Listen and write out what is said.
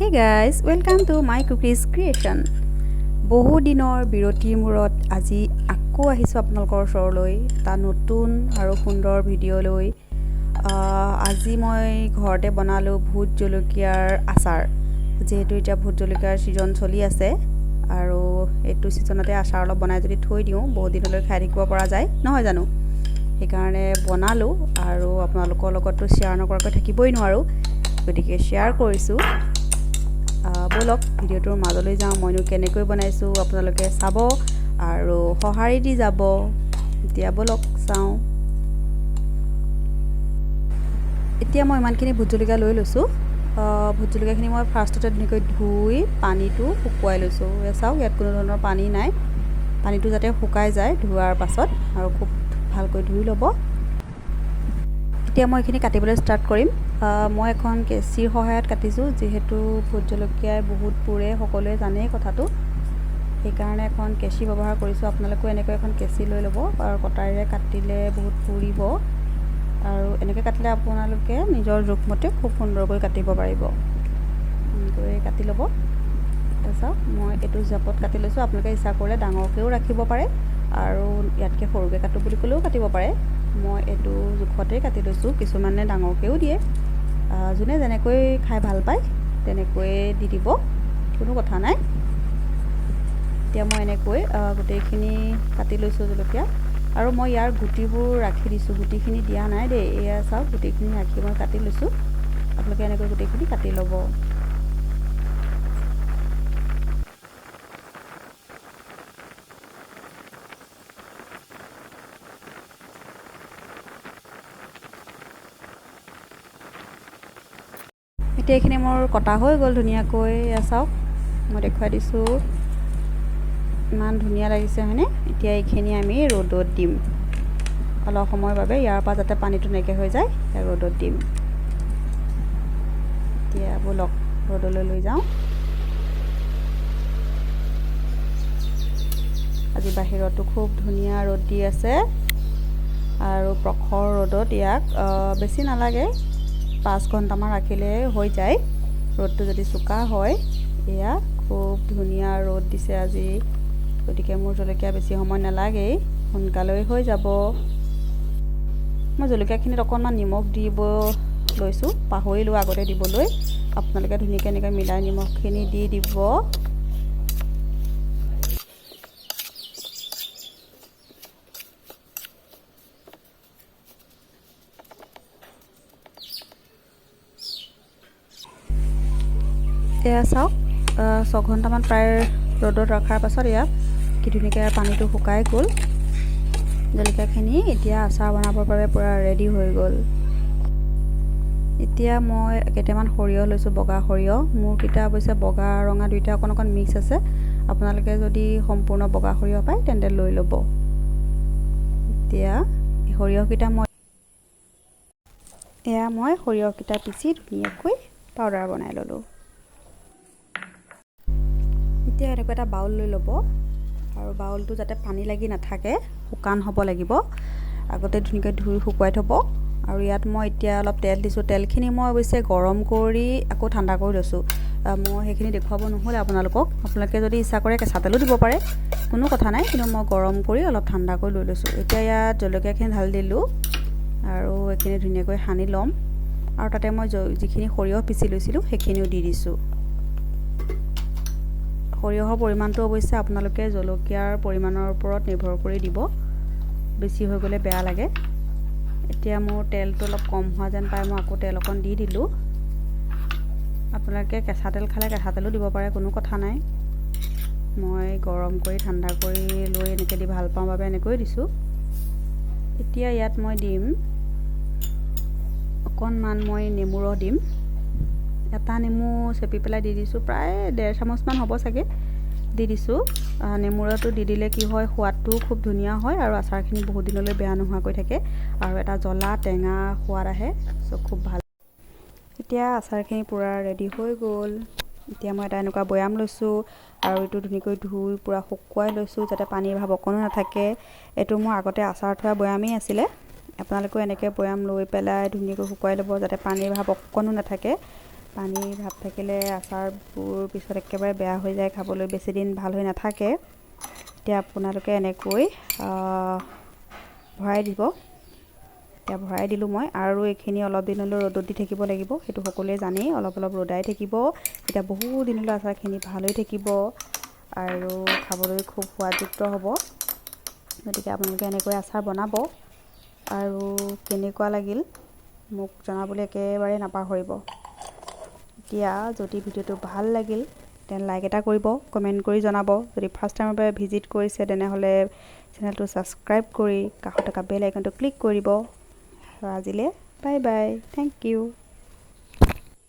Hey guys, welcome to my cookies creation. বহু দিনৰ বিৰতিৰ মূৰত আজি আকৌ আহিছোঁ আপোনালোকৰ ওচৰলৈ এটা নতুন আৰু সুন্দৰ ভিডিঅ' লৈ। আজি মই ঘৰতে বনালোঁ ভোট জলকীয়াৰ আচাৰ। যেহেতু এতিয়া ভোট জলকীয়াৰ ছিজন চলি আছে আৰু এইটো ছিজনতে আচাৰ অলপ বনাই যদি থৈ দিওঁ বহুত দিনলৈ খাই থাকিব পৰা যায় নহয় জানো। সেইকাৰণে বনালোঁ আৰু আপোনালোকৰ লগততো শ্বেয়াৰ নকৰাকৈ থাকিবই নোৱাৰোঁ, গতিকে শ্বেয়াৰ কৰিছোঁ। বলক ভিডিঅ'টোৰ মাজলৈ যাওঁ, মইনো কেনেকৈ বনাইছোঁ আপোনালোকে চাব আৰু সঁহাৰি দি যাব। এতিয়া বলক চাওঁ। এতিয়া মই ইমানখিনি ভোট জলকীয়া লৈ লৈছোঁ। ভোট জলকীয়াখিনি মই ফাৰ্ষ্টতে ধুনীয়াকৈ ধুই পানীটো শুকুৱাই লৈছোঁ। চাওক ইয়াত কোনো ধৰণৰ পানী নাই, পানীটো যাতে শুকাই যায় ধোৱাৰ পাছত আৰু খুব ভালকৈ ধুই ল'ব। এতিয়া মই এইখিনি কাটিবলৈ ষ্টাৰ্ট কৰিম। মই এখন কেঁচিৰ সহায়ত কাটিছোঁ, যিহেতু ভোট জলকীয়াই বহুত পুৰে, সকলোৱে জানেই কথাটো। সেইকাৰণে এখন কেঁচি ব্যৱহাৰ কৰিছোঁ। আপোনালোকেও এনেকৈ এখন কেঁচি লৈ ল'ব আৰু কটাৰীৰে কাটিলে বহুত পুৰিব, আৰু এনেকৈ কাটিলে আপোনালোকে নিজৰ জোখমতে খুব সুন্দৰকৈ কাটিব পাৰিব। এনেকৈ কাটি ল'ব। চাওক মই এইটো জাপত কাটি লৈছোঁ। আপোনালোকে ইচ্ছা কৰিলে ডাঙৰকৈও ৰাখিব পাৰে আৰু ইয়াতকৈ সৰুকৈ কাটো বুলি ক'লেও কাটিব পাৰে। মই এইটো জোখতেই কাটি লৈছোঁ। কিছুমানে ডাঙৰকৈও দিয়ে, যোনে যেনেকৈ খাই ভাল পায় তেনেকৈয়ে দি দিব, কোনো কথা নাই। এতিয়া মই এনেকৈ গোটেইখিনি কাটি লৈছোঁ জলকীয়া, আৰু মই ইয়াৰ গুটিবোৰ ৰাখি দিছোঁ, গুটিখিনি দিয়া নাই দেই। এয়া চাওক গুটিখিনি ৰাখি মই কাটি লৈছোঁ। আপোনালোকে এনেকৈ গোটেইখিনি কাটি ল'ব। এতিয়া এইখিনি মোৰ কটা হৈ গ'ল ধুনীয়াকৈ। এয়া চাওক মই দেখুৱাই দিছোঁ, ইমান ধুনীয়া লাগিছে হয়নে। এতিয়া এইখিনি আমি ৰ'দত দিম অলপ সময়ৰ বাবে, ইয়াৰ পৰা যাতে পানীটো নাইকিয়া হৈ যায়, ৰ'দত দিম। এতিয়া বলক ৰ'দলৈ লৈ যাওঁ। আজি বাহিৰতো খুব ধুনীয়া ৰ'দ দি আছে আৰু প্ৰখৰ ৰ'দত ইয়াক বেছি নালাগে, 5 ঘণ্টামান ৰাখিলে হৈ যায়। ৰ'দটো যদি চোকা হয়। এয়া খুব ধুনীয়া ৰ'দ দিছে আজি, গতিকে মোৰ জলকীয়া বেছি সময় নালাগেই, সোনকালেই হৈ যাব। মই জলকীয়াখিনিত অকণমান নিমখ দিব লৈছোঁ, পাহৰিলোঁ আগতে দিবলৈ। আপোনালোকে ধুনীয়াকৈ এনেকৈ মিলাই নিমখখিনি দি দিব। এয়া চাওক 6 ঘণ্টামান প্ৰায় ৰ'দত ৰখাৰ পাছত ইয়াত কি ধুনীয়াকৈ পানীটো শুকাই গ'ল। জলকীয়াখিনি এতিয়া আচাৰ বনাবৰ বাবে পূৰা ৰেডি হৈ গ'ল। এতিয়া মই কেইটামান সৰিয়হ লৈছোঁ, বগা সৰিয়হ। মোৰকেইটা অৱশ্যে বগা ৰঙা দুইটা অকণ অকণ মিক্স আছে। আপোনালোকে যদি সম্পূৰ্ণ বগা সৰিয়হ পায় তেন্তে লৈ ল'ব। এতিয়া সৰিয়হকেইটা মই সৰিয়হকেইটা পিচি ধুনীয়াকৈ পাউডাৰ বনাই ল'লোঁ। এতিয়া এনেকুৱা এটা বাউল লৈ ল'ব, আৰু বাউলটো যাতে পানী লাগি নাথাকে, শুকান হ'ব লাগিব। আগতে ধুনীয়াকৈ ধুই শুকুৱাই থ'ব। আৰু ইয়াত মই এতিয়া অলপ তেল দিছোঁ। তেলখিনি মই অৱশ্যে গৰম কৰি আকৌ ঠাণ্ডা কৰি লৈছোঁ। মই সেইখিনি দেখুৱাব নহ'লে আপোনালোকক। আপোনালোকে যদি ইচ্ছা কৰে কেঁচা তেলো দিব পাৰে, কোনো কথা নাই, কিন্তু মই গৰম কৰি অলপ ঠাণ্ডা কৰি লৈ লৈছোঁ। এতিয়া ইয়াত জলকীয়াখিনি ঢালি দিলোঁ আৰু এইখিনি ধুনীয়াকৈ সানি ল'ম। আৰু তাতে মই যিখিনি সৰিয়হ পিচি লৈছিলোঁ সেইখিনিও দি দিছোঁ। সৰিয়হৰ পৰিমাণটো অৱশ্যে আপোনালোকে জলকীয়াৰ পৰিমাণৰ ওপৰত নিৰ্ভৰ কৰি দিব, বেছি হৈ গ'লে বেয়া লাগে। এতিয়া মোৰ তেলটো অলপ কম হোৱা যেন পাই মই আকৌ তেল অকণ দি দিলোঁ। আপোনালোকে কেঁচা তেল খালে কেঁচা তেলো দিব পাৰে, কোনো কথা নাই। মই গৰম কৰি ঠাণ্ডা কৰি লৈ এনেকৈ দি ভাল পাওঁ বাবে এনেকৈ দিছোঁ। এতিয়া ইয়াত মই দিম অকণমান নেমু ৰস দিম। এটা নেমু চেপি পেলাই দি দিছোঁ, প্ৰায় 1.5 চামুচমান হ'ব চাগে দি দিছোঁ। নেমু ৰসটো দি দিলে কি হয়, সোৱাদটোও খুব ধুনীয়া হয় আৰু আচাৰখিনি বহুত দিনলৈ বেয়া নোহোৱাকৈ থাকে, আৰু এটা জ্বলা টেঙা সোৱাদ আহে, খুব ভাল। এতিয়া আচাৰখিনি পূৰা ৰেডি হৈ গ'ল। এতিয়া মই এটা এনেকুৱা বৈয়াম লৈছোঁ আৰু এইটো ধুনীয়াকৈ ধুই পূৰা শুকুৱাই লৈছোঁ, যাতে পানীৰ ভাৱ অকণো নাথাকে। এইটো মোৰ আগতে আচাৰ থোৱা বৈয়ামেই আছিলে। আপোনালোকেও এনেকৈ বৈয়াম লৈ পেলাই ধুনীয়াকৈ শুকুৱাই ল'ব, যাতে পানীৰ ভাৱ অকণো নাথাকে। পানীৰ ভাৱ থাকিলে আচাৰবোৰ পিছত একেবাৰে বেয়া হৈ যায়, খাবলৈ বেছি দিন ভাল হৈ নাথাকে। এতিয়া আপোনালোকে এনেকৈ ভৰাই দিব। এতিয়া ভৰাই দিলোঁ মই, আৰু এইখিনি অলপ দিনলৈ ৰ'দত দি থাকিব লাগিব, সেইটো সকলোৱে জানেই। অলপ অলপ ৰ'দাই থাকিব, এতিয়া বহু দিনলৈ আচাৰখিনি ভাল হৈ থাকিব আৰু খাবলৈ খুব সোৱাদযুক্ত হ'ব। গতিকে আপোনালোকে এনেকৈ আচাৰ বনাব আৰু কেনেকুৱা লাগিল মোক জনাবলৈ একেবাৰে নাপাহৰিব। এতিয়া যদি ভিডিঅ'টো ভাল লাগিল তেনে লাইক এটা কৰিব, কমেণ্ট কৰি জনাব। যদি ফাৰ্ষ্ট টাইমৰ বাবে ভিজিট কৰিছে তেনেহ'লে চেনেলটো ছাবস্ক্ৰাইব কৰি কাষত থকা বেল আইকনটো ক্লিক কৰি দিব। আজিলৈ বাই বাই, থেংক ইউ।